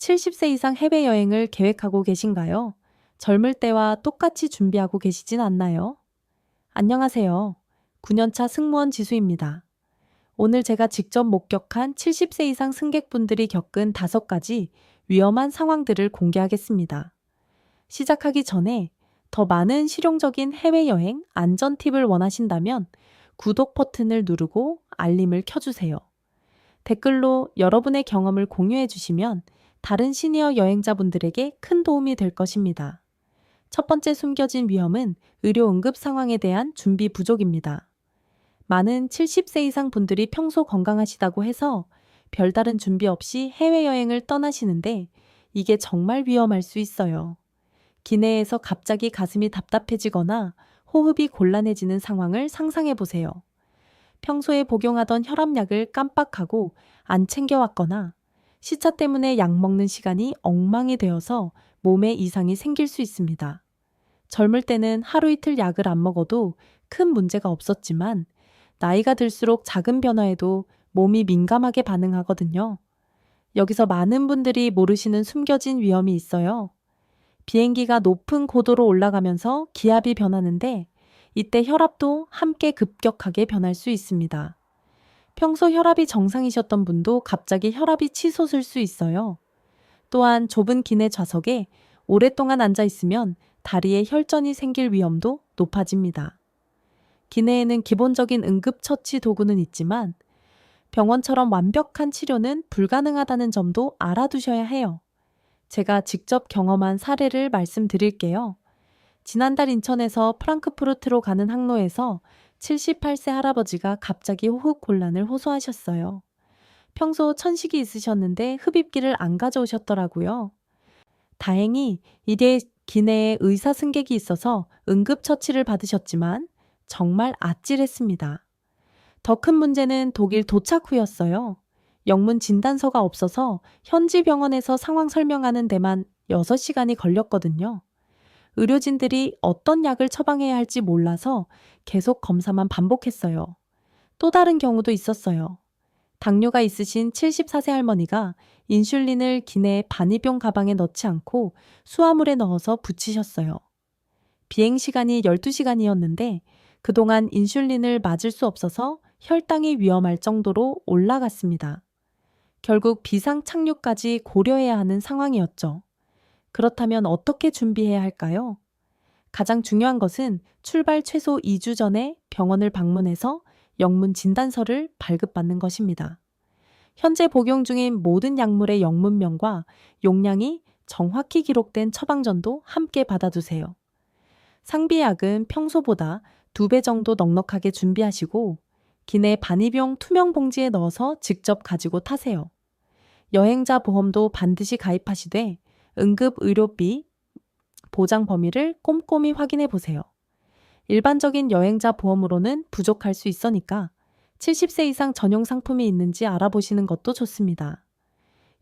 70세 이상 해외여행을 계획하고 계신가요? 젊을 때와 똑같이 준비하고 계시진 않나요? 안녕하세요. 9년차 승무원 지수입니다. 오늘 제가 직접 목격한 70세 이상 승객분들이 겪은 5가지 위험한 상황들을 공개하겠습니다. 시작하기 전에 더 많은 실용적인 해외여행 안전 팁을 원하신다면 구독 버튼을 누르고 알림을 켜주세요. 댓글로 여러분의 경험을 공유해 주시면 다른 시니어 여행자분들에게 큰 도움이 될 것입니다. 첫 번째 숨겨진 위험은 의료 응급 상황에 대한 준비 부족입니다. 많은 70세 이상 분들이 평소 건강하시다고 해서 별다른 준비 없이 해외여행을 떠나시는데 이게 정말 위험할 수 있어요. 기내에서 갑자기 가슴이 답답해지거나 호흡이 곤란해지는 상황을 상상해 보세요. 평소에 복용하던 혈압약을 깜빡하고 안 챙겨왔거나 시차 때문에 약 먹는 시간이 엉망이 되어서 몸에 이상이 생길 수 있습니다. 젊을 때는 하루 이틀 약을 안 먹어도 큰 문제가 없었지만 나이가 들수록 작은 변화에도 몸이 민감하게 반응하거든요. 여기서 많은 분들이 모르시는 숨겨진 위험이 있어요. 비행기가 높은 고도로 올라가면서 기압이 변하는데 이때 혈압도 함께 급격하게 변할 수 있습니다. 평소 혈압이 정상이셨던 분도 갑자기 혈압이 치솟을 수 있어요. 또한 좁은 기내 좌석에 오랫동안 앉아 있으면 다리에 혈전이 생길 위험도 높아집니다. 기내에는 기본적인 응급처치 도구는 있지만 병원처럼 완벽한 치료는 불가능하다는 점도 알아두셔야 해요. 제가 직접 경험한 사례를 말씀드릴게요. 지난달 인천에서 프랑크푸르트로 가는 항로에서 78세 할아버지가 갑자기 호흡 곤란을 호소하셨어요. 평소 천식이 있으셨는데 흡입기를 안 가져오셨더라고요. 다행히 이에 기내에 의사 승객이 있어서 응급처치를 받으셨지만 정말 아찔했습니다. 더 큰 문제는 독일 도착 후였어요. 영문 진단서가 없어서 현지 병원에서 상황 설명하는 데만 6시간이 걸렸거든요. 의료진들이 어떤 약을 처방해야 할지 몰라서 계속 검사만 반복했어요. 또 다른 경우도 있었어요. 당뇨가 있으신 74세 할머니가 인슐린을 기내 반입용 가방에 넣지 않고 수화물에 넣어서 붙이셨어요. 비행 시간이 12시간이었는데 그동안 인슐린을 맞을 수 없어서 혈당이 위험할 정도로 올라갔습니다. 결국 비상 착륙까지 고려해야 하는 상황이었죠. 그렇다면 어떻게 준비해야 할까요? 가장 중요한 것은 출발 최소 2주 전에 병원을 방문해서 영문 진단서를 발급받는 것입니다. 현재 복용 중인 모든 약물의 영문명과 용량이 정확히 기록된 처방전도 함께 받아두세요. 상비약은 평소보다 2배 정도 넉넉하게 준비하시고 기내 반입용 투명 봉지에 넣어서 직접 가지고 타세요. 여행자 보험도 반드시 가입하시되 응급 의료비 보장 범위를 꼼꼼히 확인해 보세요. 일반적인 여행자 보험으로는 부족할 수 있으니까 70세 이상 전용 상품이 있는지 알아보시는 것도 좋습니다.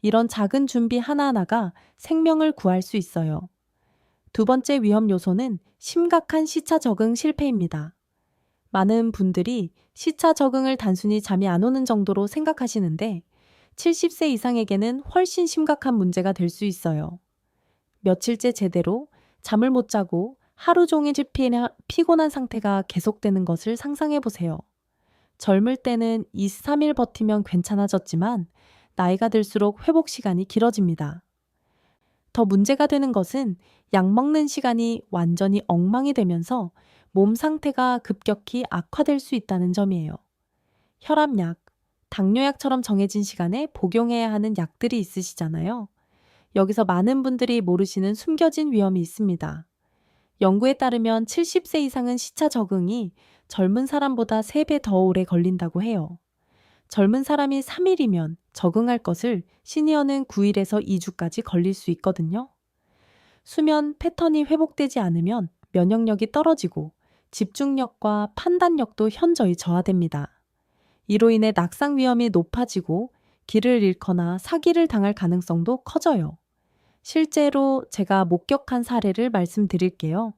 이런 작은 준비 하나하나가 생명을 구할 수 있어요. 두 번째 위험 요소는 심각한 시차 적응 실패입니다. 많은 분들이 시차 적응을 단순히 잠이 안 오는 정도로 생각하시는데 70세 이상에게는 훨씬 심각한 문제가 될 수 있어요. 며칠째 제대로 잠을 못 자고 하루 종일 피곤한 상태가 계속되는 것을 상상해 보세요. 젊을 때는 2, 3일 버티면 괜찮아졌지만 나이가 들수록 회복 시간이 길어집니다. 더 문제가 되는 것은 약 먹는 시간이 완전히 엉망이 되면서 몸 상태가 급격히 악화될 수 있다는 점이에요. 혈압약, 당뇨약처럼 정해진 시간에 복용해야 하는 약들이 있으시잖아요. 여기서 많은 분들이 모르시는 숨겨진 위험이 있습니다. 연구에 따르면 70세 이상은 시차 적응이 젊은 사람보다 3배 더 오래 걸린다고 해요. 젊은 사람이 3일이면 적응할 것을 시니어는 9일에서 2주까지 걸릴 수 있거든요. 수면 패턴이 회복되지 않으면 면역력이 떨어지고 집중력과 판단력도 현저히 저하됩니다. 이로 인해 낙상 위험이 높아지고 길을 잃거나 사기를 당할 가능성도 커져요. 실제로 제가 목격한 사례를 말씀드릴게요.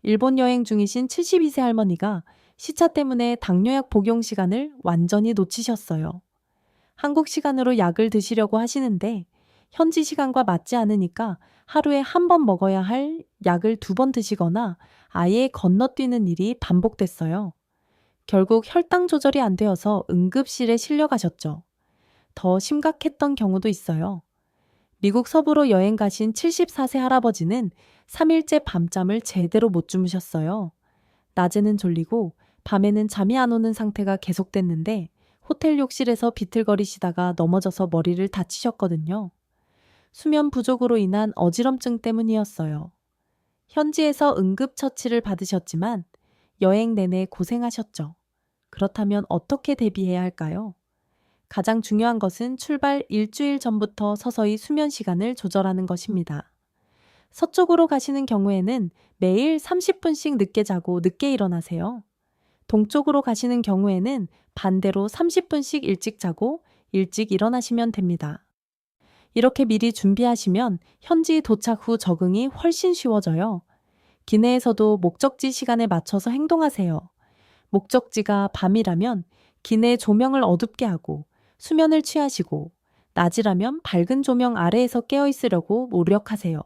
일본 여행 중이신 72세 할머니가 시차 때문에 당뇨약 복용 시간을 완전히 놓치셨어요. 한국 시간으로 약을 드시려고 하시는데 현지 시간과 맞지 않으니까 하루에 한 번 먹어야 할 약을 2번 드시거나 아예 건너뛰는 일이 반복됐어요. 결국 혈당 조절이 안 되어서 응급실에 실려가셨죠. 더 심각했던 경우도 있어요. 미국 서부로 여행 가신 74세 할아버지는 3일째 밤잠을 제대로 못 주무셨어요. 낮에는 졸리고 밤에는 잠이 안 오는 상태가 계속됐는데 호텔 욕실에서 비틀거리시다가 넘어져서 머리를 다치셨거든요. 수면 부족으로 인한 어지럼증 때문이었어요. 현지에서 응급처치를 받으셨지만 여행 내내 고생하셨죠. 그렇다면 어떻게 대비해야 할까요? 가장 중요한 것은 출발 일주일 전부터 서서히 수면 시간을 조절하는 것입니다. 서쪽으로 가시는 경우에는 매일 30분씩 늦게 자고 늦게 일어나세요. 동쪽으로 가시는 경우에는 반대로 30분씩 일찍 자고 일찍 일어나시면 됩니다. 이렇게 미리 준비하시면 현지 도착 후 적응이 훨씬 쉬워져요. 기내에서도 목적지 시간에 맞춰서 행동하세요. 목적지가 밤이라면 기내 조명을 어둡게 하고 수면을 취하시고 낮이라면 밝은 조명 아래에서 깨어 있으려고 노력하세요.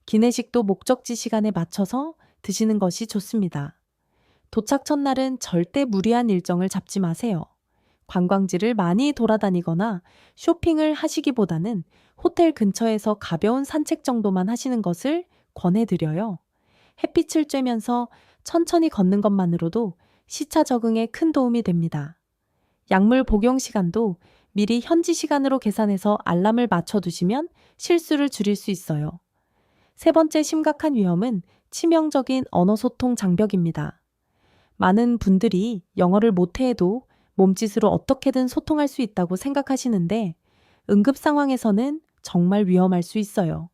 기내식도 목적지 시간에 맞춰서 드시는 것이 좋습니다. 도착 첫날은 절대 무리한 일정을 잡지 마세요. 관광지를 많이 돌아다니거나 쇼핑을 하시기보다는 호텔 근처에서 가벼운 산책 정도만 하시는 것을 권해드려요. 햇빛을 쬐면서 천천히 걷는 것만으로도 시차 적응에 큰 도움이 됩니다. 약물 복용 시간도 미리 현지 시간으로 계산해서 알람을 맞춰두시면 실수를 줄일 수 있어요. 세 번째 심각한 위험은 치명적인 언어 소통 장벽입니다. 많은 분들이 영어를 못해도 몸짓으로 어떻게든 소통할 수 있다고 생각하시는데 응급 상황에서는 정말 위험할 수 있어요.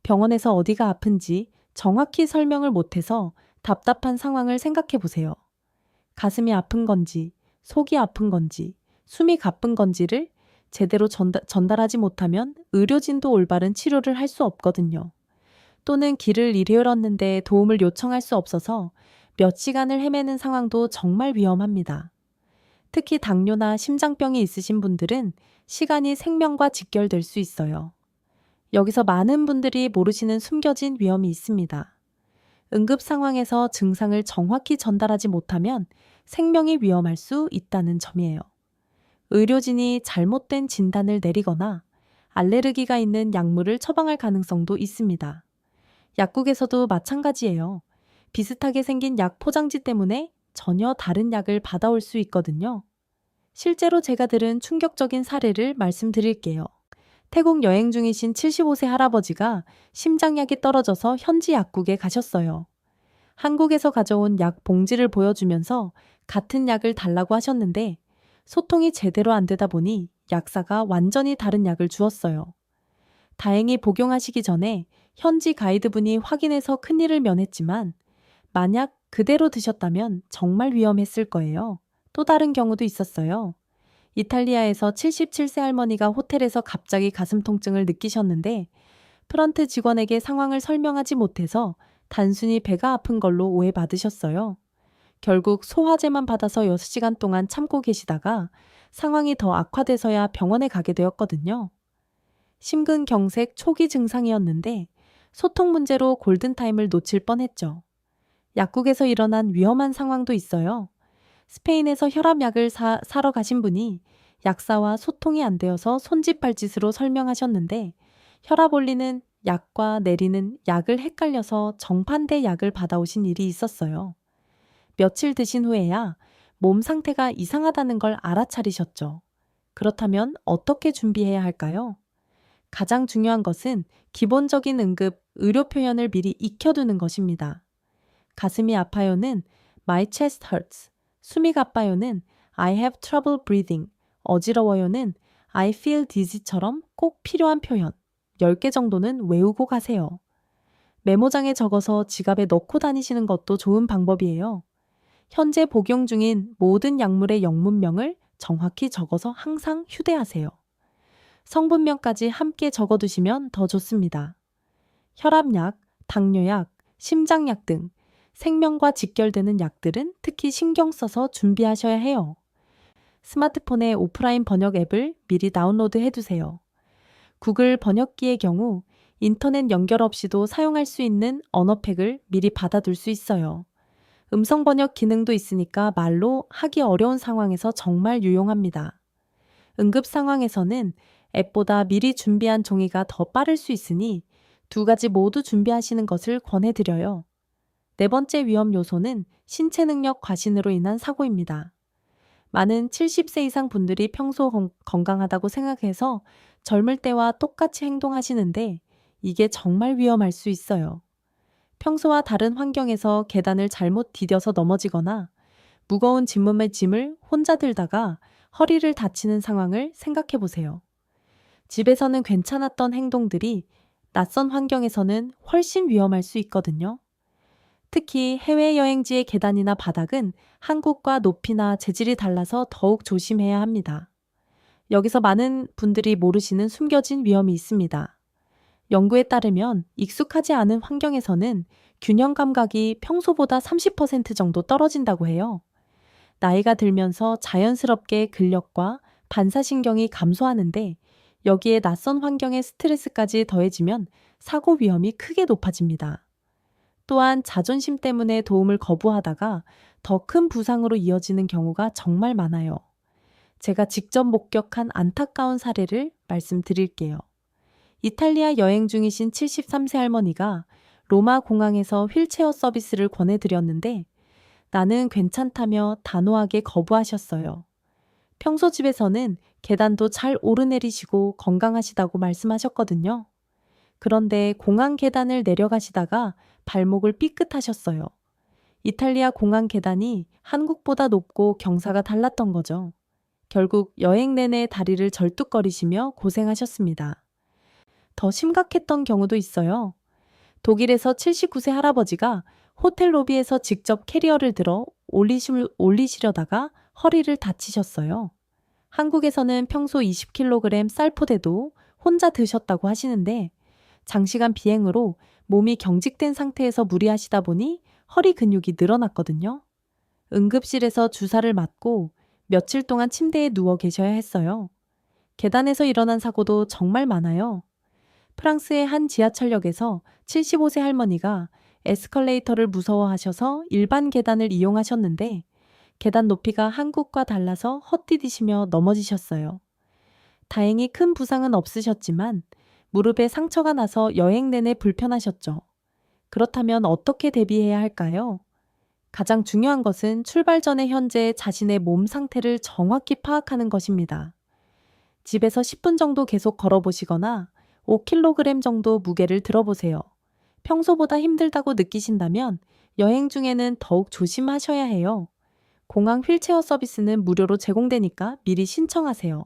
병원에서 어디가 아픈지 정확히 설명을 못해서 답답한 상황을 생각해 보세요. 가슴이 아픈 건지, 속이 아픈 건지, 숨이 가쁜 건지를 제대로 전달하지 못하면 의료진도 올바른 치료를 할 수 없거든요. 또는 길을 잃었는데 도움을 요청할 수 없어서 몇 시간을 헤매는 상황도 정말 위험합니다. 특히 당뇨나 심장병이 있으신 분들은 시간이 생명과 직결될 수 있어요. 여기서 많은 분들이 모르시는 숨겨진 위험이 있습니다. 응급 상황에서 증상을 정확히 전달하지 못하면 생명이 위험할 수 있다는 점이에요. 의료진이 잘못된 진단을 내리거나 알레르기가 있는 약물을 처방할 가능성도 있습니다. 약국에서도 마찬가지예요. 비슷하게 생긴 약 포장지 때문에 전혀 다른 약을 받아올 수 있거든요. 실제로 제가 들은 충격적인 사례를 말씀드릴게요. 태국 여행 중이신 75세 할아버지가 심장약이 떨어져서 현지 약국에 가셨어요. 한국에서 가져온 약 봉지를 보여주면서 같은 약을 달라고 하셨는데 소통이 제대로 안 되다 보니 약사가 완전히 다른 약을 주었어요. 다행히 복용하시기 전에 현지 가이드분이 확인해서 큰일을 면했지만 만약 그대로 드셨다면 정말 위험했을 거예요. 또 다른 경우도 있었어요. 이탈리아에서 77세 할머니가 호텔에서 갑자기 가슴 통증을 느끼셨는데 프런트 직원에게 상황을 설명하지 못해서 단순히 배가 아픈 걸로 오해받으셨어요. 결국 소화제만 받아서 6시간 동안 참고 계시다가 상황이 더 악화돼서야 병원에 가게 되었거든요. 심근경색 초기 증상이었는데 소통 문제로 골든타임을 놓칠 뻔했죠. 약국에서 일어난 위험한 상황도 있어요. 스페인에서 혈압약을 사러 가신 분이 약사와 소통이 안 되어서 손짓발짓으로 설명하셨는데 혈압 올리는 약과 내리는 약을 헷갈려서 정반대 약을 받아오신 일이 있었어요. 며칠 드신 후에야 몸 상태가 이상하다는 걸 알아차리셨죠. 그렇다면 어떻게 준비해야 할까요? 가장 중요한 것은 기본적인 응급 의료 표현을 미리 익혀두는 것입니다. 가슴이 아파요는 My chest hurts, 숨이 가빠요는 I have trouble breathing, 어지러워요는 I feel dizzy처럼 꼭 필요한 표현 10개 정도는 외우고 가세요. 메모장에 적어서 지갑에 넣고 다니시는 것도 좋은 방법이에요. 현재 복용 중인 모든 약물의 영문명을 정확히 적어서 항상 휴대하세요. 성분명까지 함께 적어두시면 더 좋습니다. 혈압약, 당뇨약, 심장약 등 생명과 직결되는 약들은 특히 신경 써서 준비하셔야 해요. 스마트폰에 오프라인 번역 앱을 미리 다운로드 해두세요. 구글 번역기의 경우 인터넷 연결 없이도 사용할 수 있는 언어팩을 미리 받아둘 수 있어요. 음성 번역 기능도 있으니까 말로 하기 어려운 상황에서 정말 유용합니다. 응급 상황에서는 앱보다 미리 준비한 종이가 더 빠를 수 있으니 두 가지 모두 준비하시는 것을 권해드려요. 네 번째 위험 요소는 신체 능력 과신으로 인한 사고입니다. 많은 70세 이상 분들이 평소 건강하다고 생각해서 젊을 때와 똑같이 행동하시는데 이게 정말 위험할 수 있어요. 평소와 다른 환경에서 계단을 잘못 디뎌서 넘어지거나 무거운 집몸의 짐을 혼자 들다가 허리를 다치는 상황을 생각해 보세요. 집에서는 괜찮았던 행동들이 낯선 환경에서는 훨씬 위험할 수 있거든요. 특히 해외여행지의 계단이나 바닥은 한국과 높이나 재질이 달라서 더욱 조심해야 합니다. 여기서 많은 분들이 모르시는 숨겨진 위험이 있습니다. 연구에 따르면 익숙하지 않은 환경에서는 균형 감각이 평소보다 30% 정도 떨어진다고 해요. 나이가 들면서 자연스럽게 근력과 반사신경이 감소하는데 여기에 낯선 환경의 스트레스까지 더해지면 사고 위험이 크게 높아집니다. 또한 자존심 때문에 도움을 거부하다가 더 큰 부상으로 이어지는 경우가 정말 많아요. 제가 직접 목격한 안타까운 사례를 말씀드릴게요. 이탈리아 여행 중이신 73세 할머니가 로마 공항에서 휠체어 서비스를 권해드렸는데 나는 괜찮다며 단호하게 거부하셨어요. 평소 집에서는 계단도 잘 오르내리시고 건강하시다고 말씀하셨거든요. 그런데 공항 계단을 내려가시다가 발목을 삐끗하셨어요. 이탈리아 공항 계단이 한국보다 높고 경사가 달랐던 거죠. 결국 여행 내내 다리를 절뚝거리시며 고생하셨습니다. 더 심각했던 경우도 있어요. 독일에서 79세 할아버지가 호텔 로비에서 직접 캐리어를 들어 올리시려다가 허리를 다치셨어요. 한국에서는 평소 20kg 쌀포대도 혼자 드셨다고 하시는데 장시간 비행으로 몸이 경직된 상태에서 무리하시다 보니 허리 근육이 늘어났거든요. 응급실에서 주사를 맞고 며칠 동안 침대에 누워 계셔야 했어요. 계단에서 일어난 사고도 정말 많아요. 프랑스의 한 지하철역에서 75세 할머니가 에스컬레이터를 무서워하셔서 일반 계단을 이용하셨는데 계단 높이가 한국과 달라서 헛디디시며 넘어지셨어요. 다행히 큰 부상은 없으셨지만 무릎에 상처가 나서 여행 내내 불편하셨죠. 그렇다면 어떻게 대비해야 할까요? 가장 중요한 것은 출발 전에 현재 자신의 몸 상태를 정확히 파악하는 것입니다. 집에서 10분 정도 계속 걸어보시거나 5kg 정도 무게를 들어보세요. 평소보다 힘들다고 느끼신다면 여행 중에는 더욱 조심하셔야 해요. 공항 휠체어 서비스는 무료로 제공되니까 미리 신청하세요.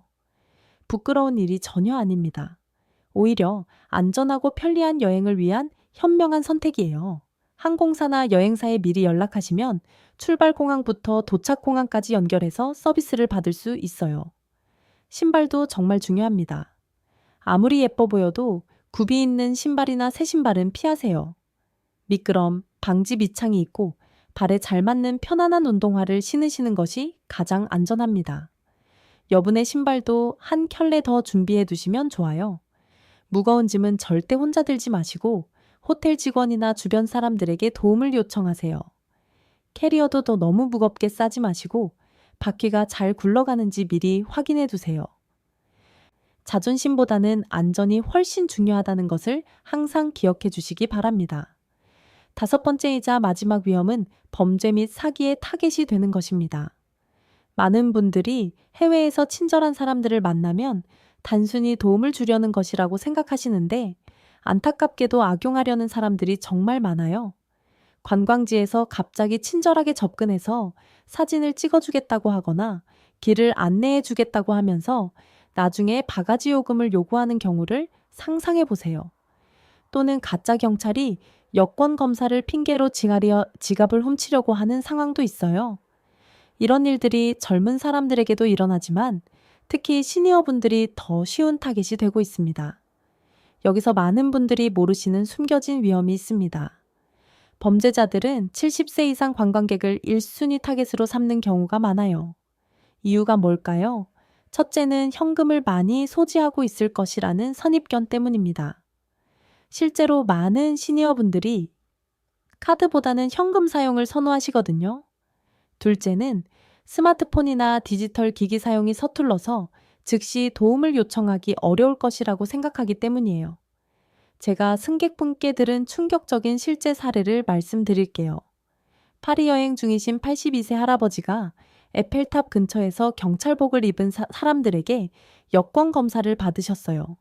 부끄러운 일이 전혀 아닙니다. 오히려 안전하고 편리한 여행을 위한 현명한 선택이에요. 항공사나 여행사에 미리 연락하시면 출발 공항부터 도착 공항까지 연결해서 서비스를 받을 수 있어요. 신발도 정말 중요합니다. 아무리 예뻐 보여도 굽이 있는 신발이나 새 신발은 피하세요. 미끄럼, 방지 밑창이 있고 발에 잘 맞는 편안한 운동화를 신으시는 것이 가장 안전합니다. 여분의 신발도 한 켤레 더 준비해 두시면 좋아요. 무거운 짐은 절대 혼자 들지 마시고 호텔 직원이나 주변 사람들에게 도움을 요청하세요. 캐리어도 더 너무 무겁게 싸지 마시고 바퀴가 잘 굴러가는지 미리 확인해 두세요. 자존심보다는 안전이 훨씬 중요하다는 것을 항상 기억해 주시기 바랍니다. 다섯 번째이자 마지막 위험은 범죄 및 사기의 타겟이 되는 것입니다. 많은 분들이 해외에서 친절한 사람들을 만나면 단순히 도움을 주려는 것이라고 생각하시는데 안타깝게도 악용하려는 사람들이 정말 많아요. 관광지에서 갑자기 친절하게 접근해서 사진을 찍어주겠다고 하거나 길을 안내해 주겠다고 하면서 나중에 바가지 요금을 요구하는 경우를 상상해 보세요. 또는 가짜 경찰이 여권 검사를 핑계로 지갑을 훔치려고 하는 상황도 있어요. 이런 일들이 젊은 사람들에게도 일어나지만 특히 시니어분들이 더 쉬운 타겟이 되고 있습니다. 여기서 많은 분들이 모르시는 숨겨진 위험이 있습니다. 범죄자들은 70세 이상 관광객을 1순위 타겟으로 삼는 경우가 많아요. 이유가 뭘까요? 첫째는 현금을 많이 소지하고 있을 것이라는 선입견 때문입니다. 실제로 많은 시니어분들이 카드보다는 현금 사용을 선호하시거든요. 둘째는 스마트폰이나 디지털 기기 사용이 서툴러서 즉시 도움을 요청하기 어려울 것이라고 생각하기 때문이에요. 제가 승객분께 들은 충격적인 실제 사례를 말씀드릴게요. 파리 여행 중이신 82세 할아버지가 에펠탑 근처에서 경찰복을 입은 사람들에게 여권 검사를 받으셨어요.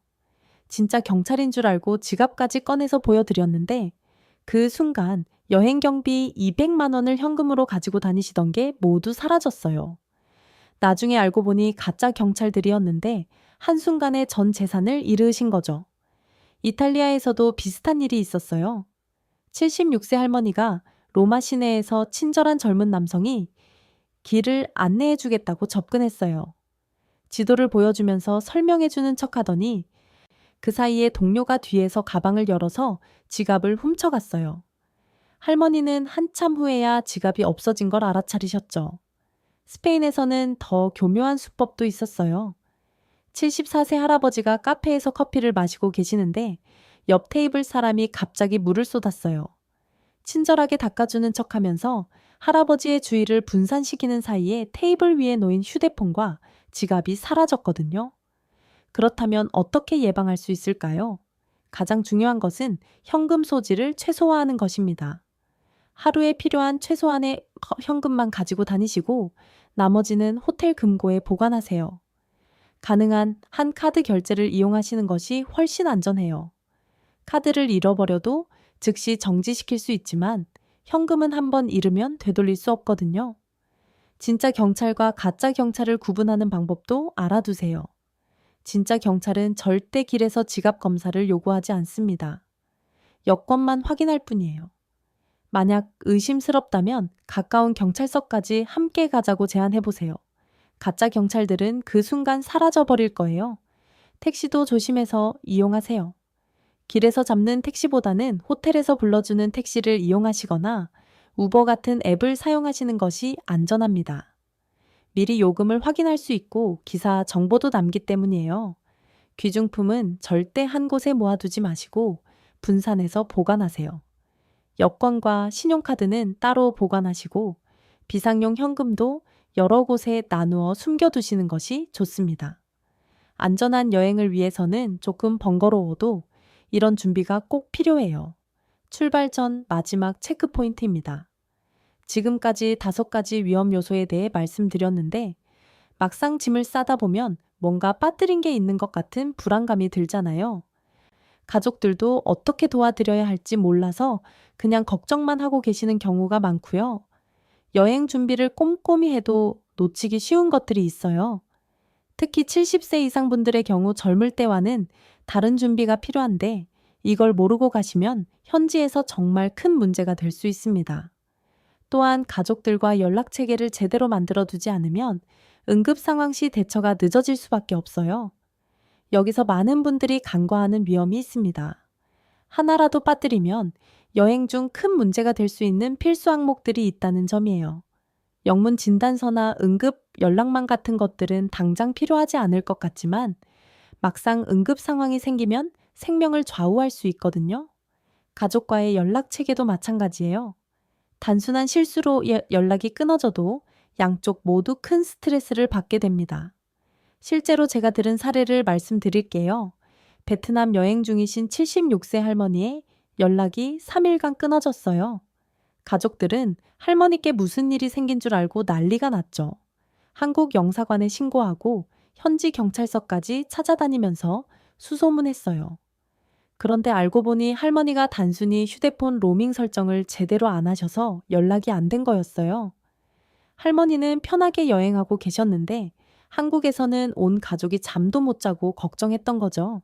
진짜 경찰인 줄 알고 지갑까지 꺼내서 보여드렸는데 그 순간 여행 경비 200만 원을 현금으로 가지고 다니시던 게 모두 사라졌어요. 나중에 알고 보니 가짜 경찰들이었는데 한순간에 전 재산을 잃으신 거죠. 이탈리아에서도 비슷한 일이 있었어요. 76세 할머니가 로마 시내에서 친절한 젊은 남성이 길을 안내해 주겠다고 접근했어요. 지도를 보여주면서 설명해 주는 척 하더니 그 사이에 동료가 뒤에서 가방을 열어서 지갑을 훔쳐갔어요. 할머니는 한참 후에야 지갑이 없어진 걸 알아차리셨죠. 스페인에서는 더 교묘한 수법도 있었어요. 74세 할아버지가 카페에서 커피를 마시고 계시는데 옆 테이블 사람이 갑자기 물을 쏟았어요. 친절하게 닦아주는 척하면서 할아버지의 주의를 분산시키는 사이에 테이블 위에 놓인 휴대폰과 지갑이 사라졌거든요. 그렇다면 어떻게 예방할 수 있을까요? 가장 중요한 것은 현금 소지를 최소화하는 것입니다. 하루에 필요한 최소한의 현금만 가지고 다니시고 나머지는 호텔 금고에 보관하세요. 가능한 한 카드 결제를 이용하시는 것이 훨씬 안전해요. 카드를 잃어버려도 즉시 정지시킬 수 있지만 현금은 한번 잃으면 되돌릴 수 없거든요. 진짜 경찰과 가짜 경찰을 구분하는 방법도 알아두세요. 진짜 경찰은 절대 길에서 지갑 검사를 요구하지 않습니다. 여권만 확인할 뿐이에요. 만약 의심스럽다면 가까운 경찰서까지 함께 가자고 제안해보세요. 가짜 경찰들은 그 순간 사라져버릴 거예요. 택시도 조심해서 이용하세요. 길에서 잡는 택시보다는 호텔에서 불러주는 택시를 이용하시거나 우버 같은 앱을 사용하시는 것이 안전합니다. 미리 요금을 확인할 수 있고 기사 정보도 남기 때문이에요. 귀중품은 절대 한 곳에 모아두지 마시고 분산해서 보관하세요. 여권과 신용카드는 따로 보관하시고 비상용 현금도 여러 곳에 나누어 숨겨두시는 것이 좋습니다. 안전한 여행을 위해서는 조금 번거로워도 이런 준비가 꼭 필요해요. 출발 전 마지막 체크포인트입니다. 지금까지 5가지 위험 요소에 대해 말씀드렸는데 막상 짐을 싸다 보면 뭔가 빠뜨린 게 있는 것 같은 불안감이 들잖아요. 가족들도 어떻게 도와드려야 할지 몰라서 그냥 걱정만 하고 계시는 경우가 많고요. 여행 준비를 꼼꼼히 해도 놓치기 쉬운 것들이 있어요. 특히 70세 이상 분들의 경우 젊을 때와는 다른 준비가 필요한데 이걸 모르고 가시면 현지에서 정말 큰 문제가 될 수 있습니다. 또한 가족들과 연락 체계를 제대로 만들어 두지 않으면 응급 상황 시 대처가 늦어질 수밖에 없어요. 여기서 많은 분들이 간과하는 위험이 있습니다. 하나라도 빠뜨리면 여행 중 큰 문제가 될 수 있는 필수 항목들이 있다는 점이에요. 영문 진단서나 응급 연락망 같은 것들은 당장 필요하지 않을 것 같지만 막상 응급 상황이 생기면 생명을 좌우할 수 있거든요. 가족과의 연락 체계도 마찬가지예요. 단순한 실수로 연락이 끊어져도 양쪽 모두 큰 스트레스를 받게 됩니다. 실제로 제가 들은 사례를 말씀드릴게요. 베트남 여행 중이신 76세 할머니의 연락이 3일간 끊어졌어요. 가족들은 할머니께 무슨 일이 생긴 줄 알고 난리가 났죠. 한국 영사관에 신고하고 현지 경찰서까지 찾아다니면서 수소문했어요. 그런데 알고 보니 할머니가 단순히 휴대폰 로밍 설정을 제대로 안 하셔서 연락이 안 된 거였어요. 할머니는 편하게 여행하고 계셨는데 한국에서는 온 가족이 잠도 못 자고 걱정했던 거죠.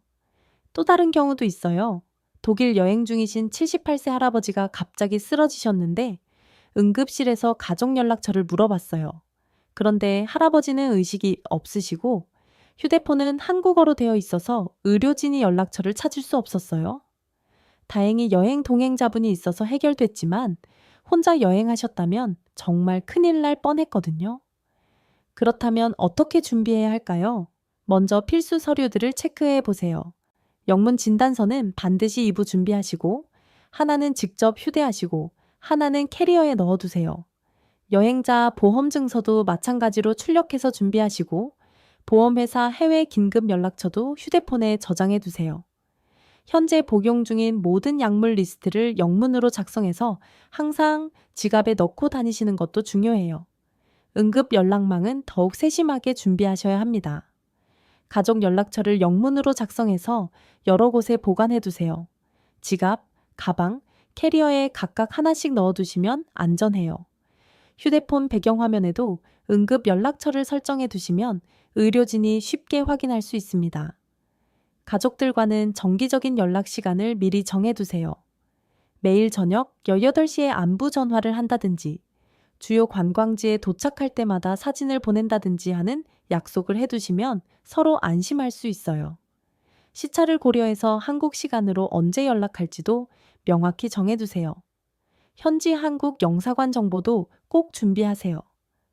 또 다른 경우도 있어요. 독일 여행 중이신 78세 할아버지가 갑자기 쓰러지셨는데 응급실에서 가족 연락처를 물어봤어요. 그런데 할아버지는 의식이 없으시고 휴대폰은 한국어로 되어 있어서 의료진이 연락처를 찾을 수 없었어요. 다행히 여행 동행자분이 있어서 해결됐지만 혼자 여행하셨다면 정말 큰일 날 뻔했거든요. 그렇다면 어떻게 준비해야 할까요? 먼저 필수 서류들을 체크해 보세요. 영문 진단서는 반드시 2부 준비하시고, 하나는 직접 휴대하시고, 하나는 캐리어에 넣어두세요. 여행자 보험 증서도 마찬가지로 출력해서 준비하시고, 보험회사 해외 긴급 연락처도 휴대폰에 저장해 두세요. 현재 복용 중인 모든 약물 리스트를 영문으로 작성해서 항상 지갑에 넣고 다니시는 것도 중요해요. 응급 연락망은 더욱 세심하게 준비하셔야 합니다. 가족 연락처를 영문으로 작성해서 여러 곳에 보관해 두세요. 지갑, 가방, 캐리어에 각각 하나씩 넣어두시면 안전해요. 휴대폰 배경화면에도 응급 연락처를 설정해 두시면 의료진이 쉽게 확인할 수 있습니다. 가족들과는 정기적인 연락 시간을 미리 정해 두세요. 매일 저녁 18시에 안부 전화를 한다든지, 주요 관광지에 도착할 때마다 사진을 보낸다든지 하는 약속을 해두시면 서로 안심할 수 있어요. 시차를 고려해서 한국 시간으로 언제 연락할지도 명확히 정해두세요. 현지 한국 영사관 정보도 꼭 준비하세요.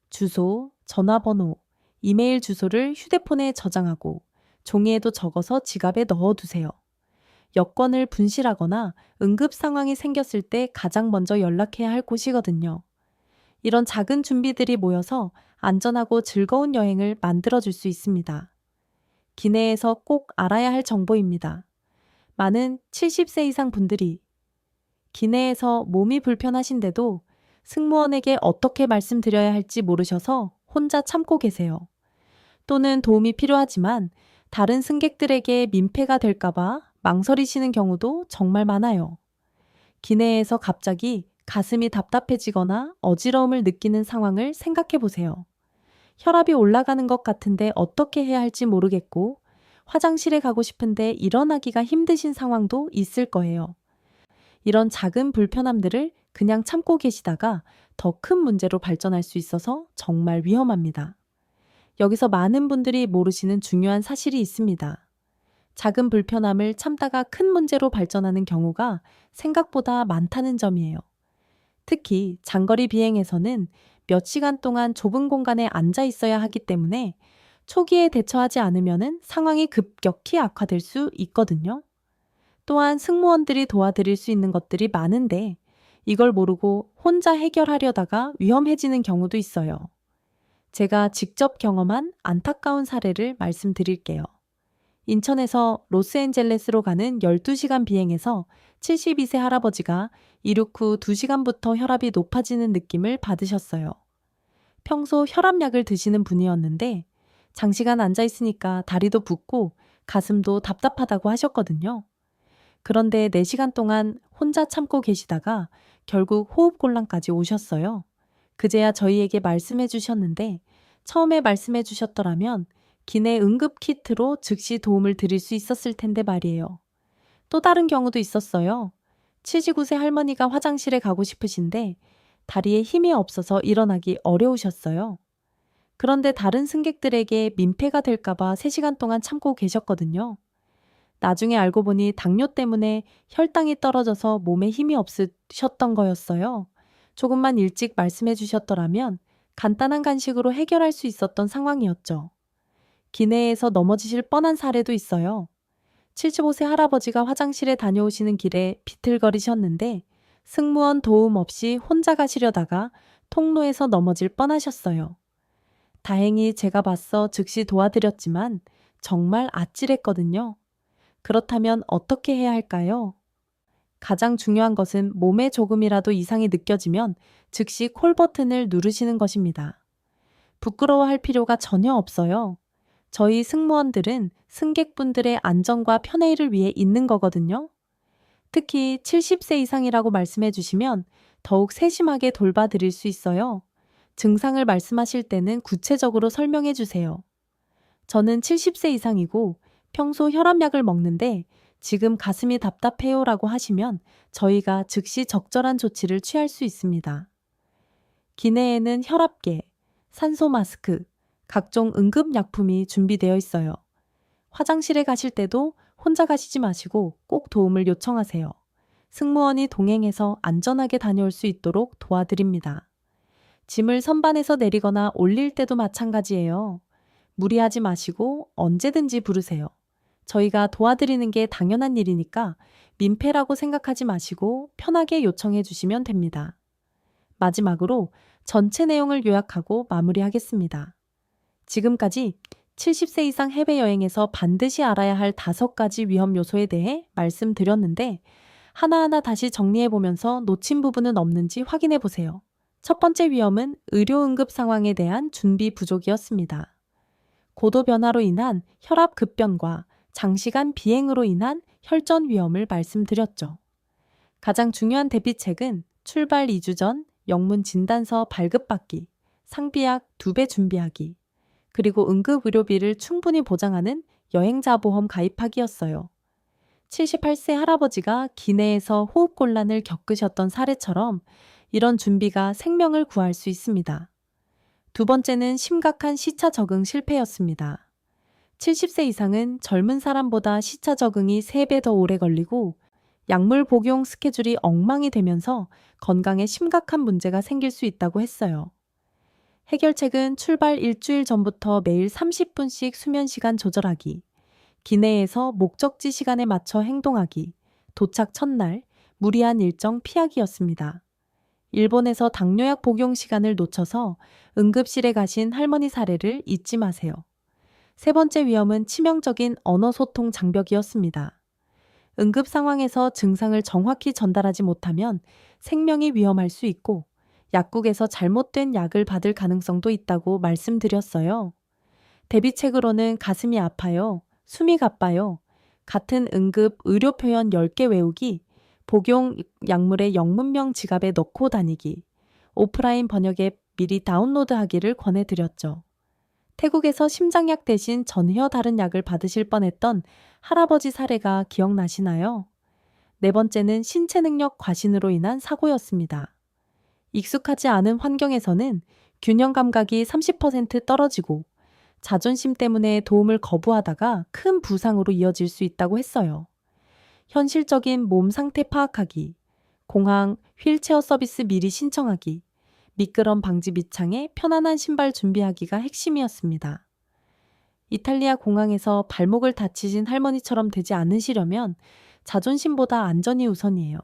주소, 전화번호, 이메일 주소를 휴대폰에 저장하고 종이에도 적어서 지갑에 넣어두세요. 여권을 분실하거나 응급 상황이 생겼을 때 가장 먼저 연락해야 할 곳이거든요. 이런 작은 준비들이 모여서 안전하고 즐거운 여행을 만들어줄 수 있습니다. 기내에서 꼭 알아야 할 정보입니다. 많은 70세 이상 분들이 기내에서 몸이 불편하신데도 승무원에게 어떻게 말씀드려야 할지 모르셔서 혼자 참고 계세요. 또는 도움이 필요하지만 다른 승객들에게 민폐가 될까봐 망설이시는 경우도 정말 많아요. 기내에서 갑자기 가슴이 답답해지거나 어지러움을 느끼는 상황을 생각해 보세요. 혈압이 올라가는 것 같은데 어떻게 해야 할지 모르겠고, 화장실에 가고 싶은데 일어나기가 힘드신 상황도 있을 거예요. 이런 작은 불편함들을 그냥 참고 계시다가 더 큰 문제로 발전할 수 있어서 정말 위험합니다. 여기서 많은 분들이 모르시는 중요한 사실이 있습니다. 작은 불편함을 참다가 큰 문제로 발전하는 경우가 생각보다 많다는 점이에요. 특히 장거리 비행에서는 몇 시간 동안 좁은 공간에 앉아 있어야 하기 때문에 초기에 대처하지 않으면 상황이 급격히 악화될 수 있거든요. 또한 승무원들이 도와드릴 수 있는 것들이 많은데 이걸 모르고 혼자 해결하려다가 위험해지는 경우도 있어요. 제가 직접 경험한 안타까운 사례를 말씀드릴게요. 인천에서 로스앤젤레스로 가는 12시간 비행에서 72세 할아버지가 이륙 후 2시간부터 혈압이 높아지는 느낌을 받으셨어요. 평소 혈압약을 드시는 분이었는데 장시간 앉아 있으니까 다리도 붓고 가슴도 답답하다고 하셨거든요. 그런데 4시간 동안 혼자 참고 계시다가 결국 호흡곤란까지 오셨어요. 그제야 저희에게 말씀해 주셨는데 처음에 말씀해 주셨더라면 기내 응급 키트로 즉시 도움을 드릴 수 있었을 텐데 말이에요. 또 다른 경우도 있었어요. 79세 할머니가 화장실에 가고 싶으신데 다리에 힘이 없어서 일어나기 어려우셨어요. 그런데 다른 승객들에게 민폐가 될까봐 3시간 동안 참고 계셨거든요. 나중에 알고 보니 당뇨 때문에 혈당이 떨어져서 몸에 힘이 없으셨던 거였어요. 조금만 일찍 말씀해 주셨더라면 간단한 간식으로 해결할 수 있었던 상황이었죠. 기내에서 넘어지실 뻔한 사례도 있어요. 75세 할아버지가 화장실에 다녀오시는 길에 비틀거리셨는데 승무원 도움 없이 혼자 가시려다가 통로에서 넘어질 뻔하셨어요. 다행히 제가 봤어 즉시 도와드렸지만 정말 아찔했거든요. 그렇다면 어떻게 해야 할까요? 가장 중요한 것은 몸에 조금이라도 이상이 느껴지면 즉시 콜 버튼을 누르시는 것입니다. 부끄러워할 필요가 전혀 없어요. 저희 승무원들은 승객분들의 안전과 편의를 위해 있는 거거든요. 특히 70세 이상이라고 말씀해 주시면 더욱 세심하게 돌봐드릴 수 있어요. 증상을 말씀하실 때는 구체적으로 설명해 주세요. 저는 70세 이상이고 평소 혈압약을 먹는데 지금 가슴이 답답해요라고 하시면 저희가 즉시 적절한 조치를 취할 수 있습니다. 기내에는 혈압계, 산소 마스크, 각종 응급약품이 준비되어 있어요. 화장실에 가실 때도 혼자 가시지 마시고 꼭 도움을 요청하세요. 승무원이 동행해서 안전하게 다녀올 수 있도록 도와드립니다. 짐을 선반에서 내리거나 올릴 때도 마찬가지예요. 무리하지 마시고 언제든지 부르세요. 저희가 도와드리는 게 당연한 일이니까 민폐라고 생각하지 마시고 편하게 요청해 주시면 됩니다. 마지막으로 전체 내용을 요약하고 마무리하겠습니다. 지금까지 70세 이상 해외여행에서 반드시 알아야 할 5가지 위험 요소에 대해 말씀드렸는데 하나하나 다시 정리해보면서 놓친 부분은 없는지 확인해보세요. 첫 번째 위험은 의료응급 상황에 대한 준비 부족이었습니다. 고도 변화로 인한 혈압 급변과 장시간 비행으로 인한 혈전 위험을 말씀드렸죠. 가장 중요한 대비책은 출발 2주 전 영문 진단서 발급받기, 상비약 2배 준비하기, 그리고 응급의료비를 충분히 보장하는 여행자 보험 가입하기였어요. 78세 할아버지가 기내에서 호흡곤란을 겪으셨던 사례처럼 이런 준비가 생명을 구할 수 있습니다. 두 번째는 심각한 시차 적응 실패였습니다. 70세 이상은 젊은 사람보다 시차 적응이 3배 더 오래 걸리고 약물 복용 스케줄이 엉망이 되면서 건강에 심각한 문제가 생길 수 있다고 했어요. 해결책은 출발 일주일 전부터 매일 30분씩 수면 시간 조절하기, 기내에서 목적지 시간에 맞춰 행동하기, 도착 첫날 무리한 일정 피하기였습니다. 일본에서 당뇨약 복용 시간을 놓쳐서 응급실에 가신 할머니 사례를 잊지 마세요. 세 번째 위험은 치명적인 언어 소통 장벽이었습니다. 응급 상황에서 증상을 정확히 전달하지 못하면 생명이 위험할 수 있고 약국에서 잘못된 약을 받을 가능성도 있다고 말씀드렸어요. 대비책으로는 가슴이 아파요, 숨이 가빠요, 같은 응급 의료 표현 10개 외우기, 복용 약물의 영문명 지갑에 넣고 다니기, 오프라인 번역 앱 미리 다운로드하기를 권해드렸죠. 태국에서 심장약 대신 전혀 다른 약을 받으실 뻔했던 할아버지 사례가 기억나시나요? 네 번째는 신체 능력 과신으로 인한 사고였습니다. 익숙하지 않은 환경에서는 균형 감각이 30% 떨어지고 자존심 때문에 도움을 거부하다가 큰 부상으로 이어질 수 있다고 했어요. 현실적인 몸 상태 파악하기, 공항 휠체어 서비스 미리 신청하기, 미끄럼 방지 밑창에 편안한 신발 준비하기가 핵심이었습니다. 이탈리아 공항에서 발목을 다치신 할머니처럼 되지 않으시려면 자존심보다 안전이 우선이에요.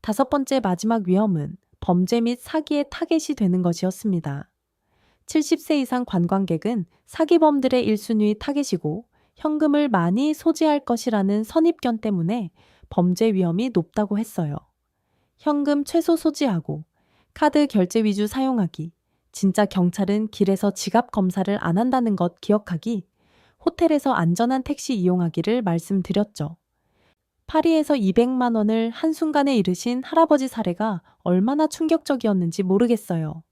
5번째 마지막 위험은 범죄 및 사기의 타겟이 되는 것이었습니다. 70세 이상 관광객은 사기범들의 1순위 타겟이고 현금을 많이 소지할 것이라는 선입견 때문에 범죄 위험이 높다고 했어요. 현금 최소 소지하고 카드 결제 위주 사용하기, 진짜 경찰은 길에서 지갑 검사를 안 한다는 것 기억하기, 호텔에서 안전한 택시 이용하기를 말씀드렸죠. 파리에서 200만 원을 한순간에 잃으신 할아버지 사례가 얼마나 충격적이었는지 모르겠어요.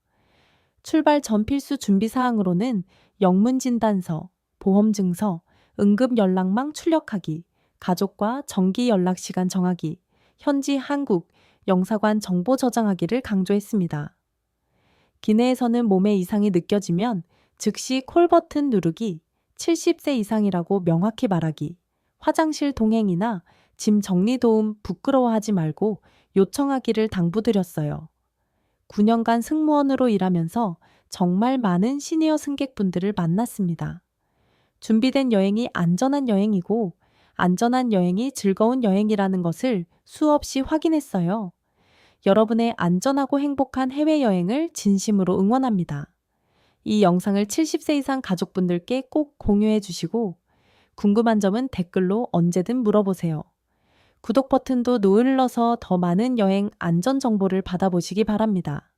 출발 전 필수 준비 사항으로는 영문 진단서, 보험 증서, 응급 연락망 출력하기, 가족과 정기 연락 시간 정하기, 현지 한국, 영사관 정보 저장하기를 강조했습니다. 기내에서는 몸에 이상이 느껴지면 즉시 콜 버튼 누르기, 70세 이상이라고 명확히 말하기, 화장실 동행이나 짐 정리 도움 부끄러워하지 말고 요청하기를 당부드렸어요. 9년간 승무원으로 일하면서 정말 많은 시니어 승객분들을 만났습니다. 준비된 여행이 안전한 여행이고 안전한 여행이 즐거운 여행이라는 것을 수없이 확인했어요. 여러분의 안전하고 행복한 해외여행을 진심으로 응원합니다. 이 영상을 70세 이상 가족분들께 꼭 공유해 주시고 궁금한 점은 댓글로 언제든 물어보세요. 구독 버튼도 눌러서 더 많은 여행 안전 정보를 받아보시기 바랍니다.